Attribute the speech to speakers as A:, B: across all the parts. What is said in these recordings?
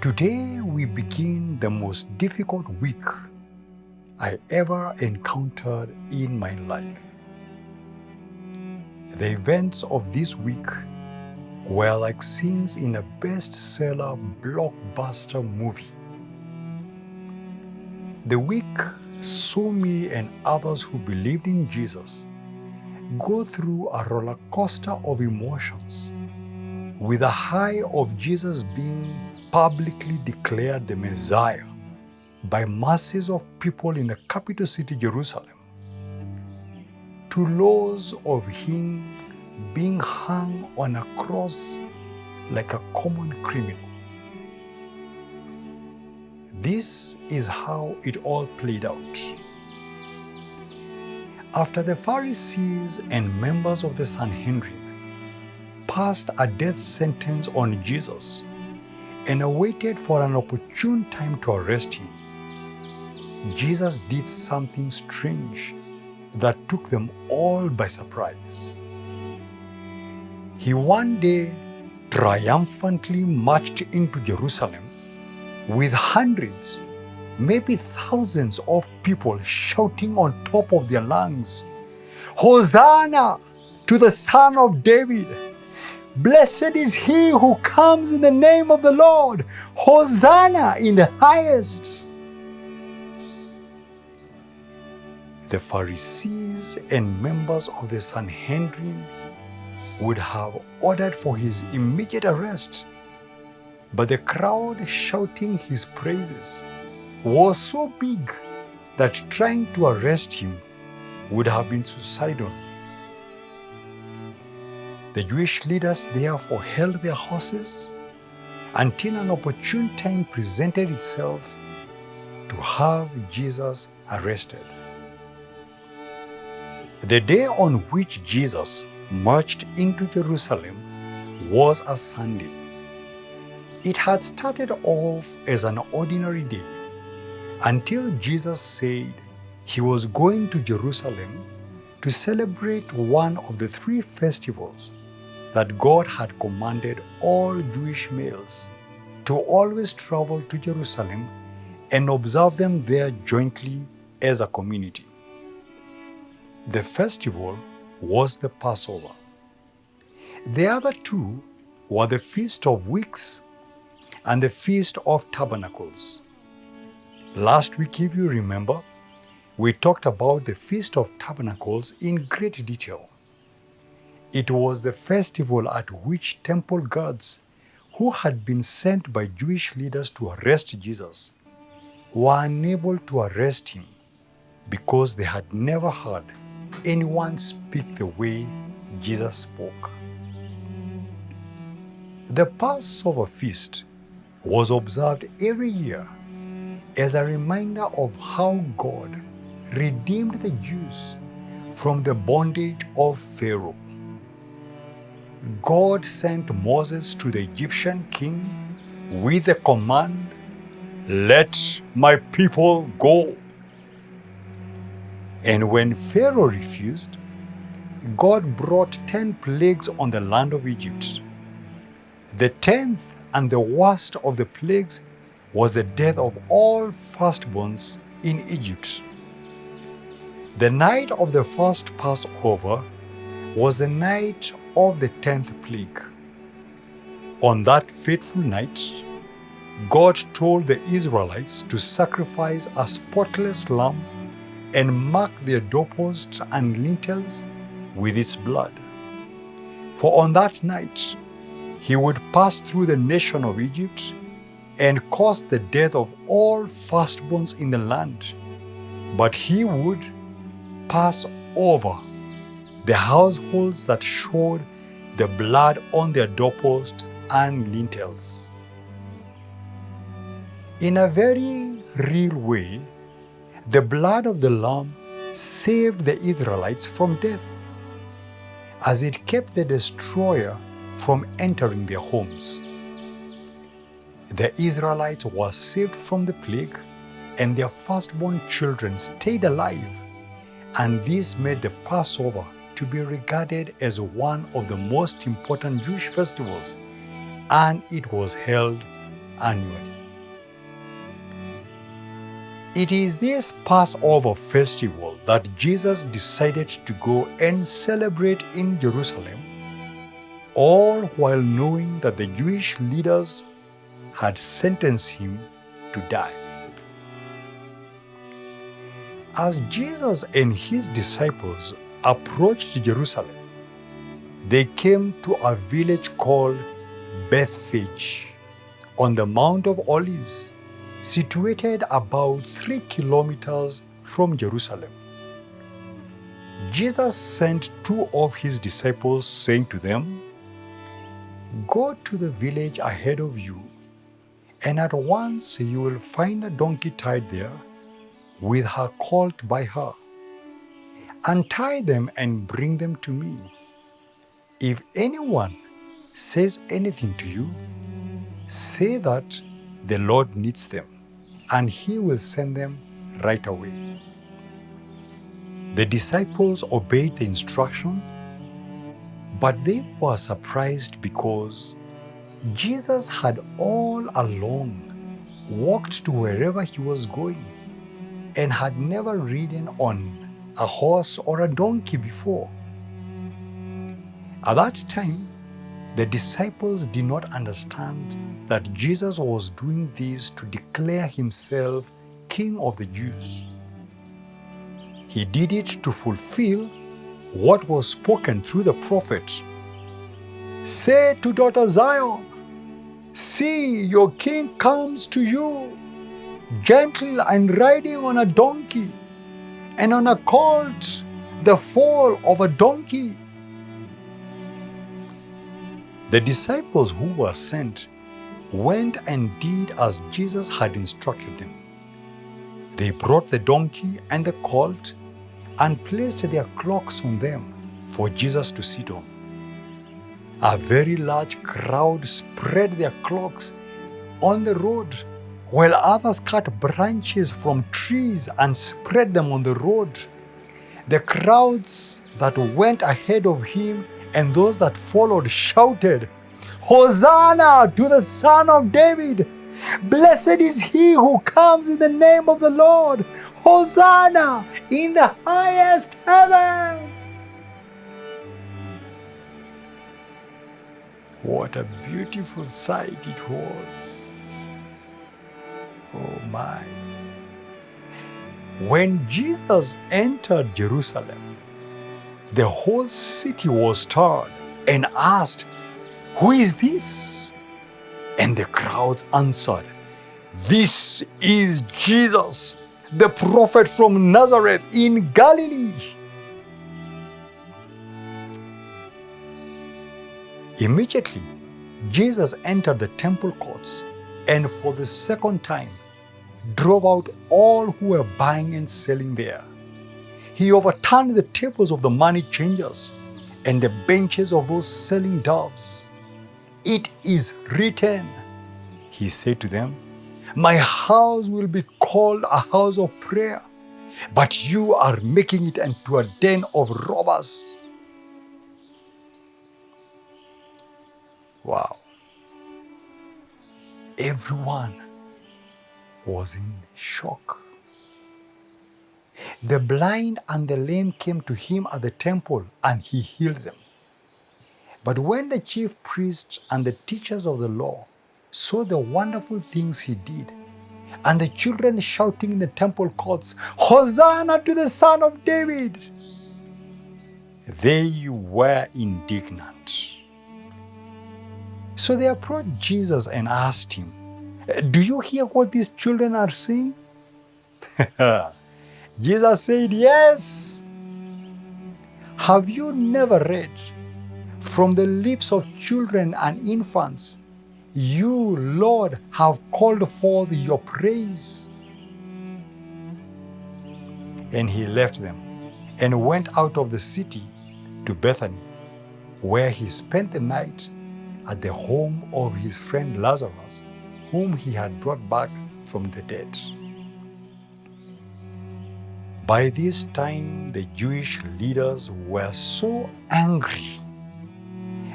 A: Today we begin the most difficult week I ever encountered in my life. The events of this week were like scenes in a bestseller blockbuster movie. The week saw me and others who believed in Jesus go through a roller coaster of emotions, with a high of Jesus being publicly declared the Messiah by masses of people in the capital city Jerusalem, to lows of him being hung on a cross like a common criminal. This is how it all played out. After the Pharisees and members of the Sanhedrin passed a death sentence on Jesus and awaited for an opportune time to arrest him, Jesus did something strange that took them all by surprise. He one day triumphantly marched into Jerusalem with hundreds, maybe thousands of people shouting on top of their lungs, "Hosanna to the Son of David! Blessed is he who comes in the name of the Lord! Hosanna in the highest!" The Pharisees and members of the Sanhedrin would have ordered for his immediate arrest, but the crowd shouting his praises was so big that trying to arrest him would have been suicidal. The Jewish leaders therefore held their horses until an opportune time presented itself to have Jesus arrested. The day on which Jesus marched into Jerusalem was a Sunday. It had started off as an ordinary day until Jesus said he was going to Jerusalem to celebrate one of the three festivals that God had commanded all Jewish males to always travel to Jerusalem and observe them there jointly as a community. The festival was the Passover. The other two were the Feast of Weeks and the Feast of Tabernacles. Last week, if you remember, we talked about the Feast of Tabernacles in great detail. It was the festival at which temple guards who had been sent by Jewish leaders to arrest Jesus were unable to arrest him because they had never heard anyone speak the way Jesus spoke. The Passover feast was observed every year as a reminder of how God redeemed the Jews from the bondage of Pharaoh. God sent Moses to the Egyptian king with the command, "Let my people go." And when Pharaoh refused, God brought 10 plagues on the land of Egypt. The 10th and the worst of the plagues was the death of all firstborns in Egypt. The night of the first Passover was the night of the 10th plague. On that fateful night, God told the Israelites to sacrifice a spotless lamb and mark their doorposts and lintels with its blood. For on that night, he would pass through the nation of Egypt and cause the death of all firstborns in the land, but he would pass over the households that showed the blood on their doorposts and lintels. In a very real way, the blood of the lamb saved the Israelites from death, as it kept the destroyer from entering their homes. The Israelites were saved from the plague, and their firstborn children stayed alive, and this made the Passover to be regarded as one of the most important Jewish festivals, and it was held annually. It is this Passover festival that Jesus decided to go and celebrate in Jerusalem, all while knowing that the Jewish leaders had sentenced him to die. As Jesus and his disciples approached Jerusalem, they came to a village called Bethphage on the Mount of Olives, situated about 3 kilometers from Jerusalem. Jesus sent 2 of his disciples, saying to them, "Go to the village ahead of you, and at once you will find a donkey tied there, with her colt by her. Untie them and bring them to me. If anyone says anything to you, say that the Lord needs them, and he will send them right away." The disciples obeyed the instruction, but they were surprised because Jesus had all along walked to wherever he was going and had never ridden on a horse or a donkey before. At that time, the disciples did not understand that Jesus was doing this to declare himself King of the Jews. He did it to fulfill what was spoken through the prophet. "Say to daughter Zion, see, your king comes to you, gentle and riding on a donkey, and on a colt, the foal of a donkey." The disciples who were sent went and did as Jesus had instructed them. They brought the donkey and the colt and placed their cloaks on them for Jesus to sit on. A very large crowd spread their cloaks on the road, while others cut branches from trees and spread them on the road. The crowds that went ahead of him and those that followed shouted, "Hosanna to the Son of David! Blessed is he who comes in the name of the Lord! Hosanna in the highest heaven!" What a beautiful sight it was. Oh my. When Jesus entered Jerusalem, the whole city was stirred and asked, "Who is this?" And the crowds answered, "This is Jesus, the prophet from Nazareth in Galilee." Immediately, Jesus entered the temple courts and for the second time drove out all who were buying and selling there. He overturned the tables of the money changers and the benches of those selling doves. "It is written," he said to them, "My house will be called a house of prayer, but you are making it into a den of robbers." Wow. Everyone was in shock. The blind and the lame came to him at the temple and he healed them. But when the chief priests and the teachers of the law saw the wonderful things he did, and the children shouting in the temple courts, "Hosanna to the Son of David," they were indignant. So they approached Jesus and asked him, "Do you hear what these children are saying?" Jesus said, "Yes. Have you never read, from the lips of children and infants, you, Lord, have called forth your praise?" And he left them and went out of the city to Bethany, where he spent the night at the home of his friend Lazarus, whom he had brought back from the dead. By this time, the Jewish leaders were so angry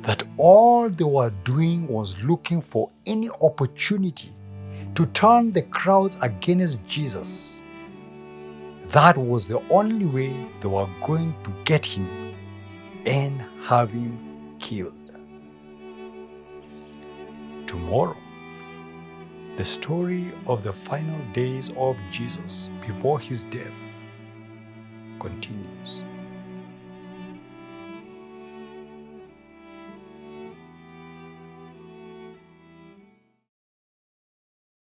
A: that all they were doing was looking for any opportunity to turn the crowds against Jesus That was the only way they were going to get him and have him killed. Tomorrow, the story of the final days of Jesus before his death continues.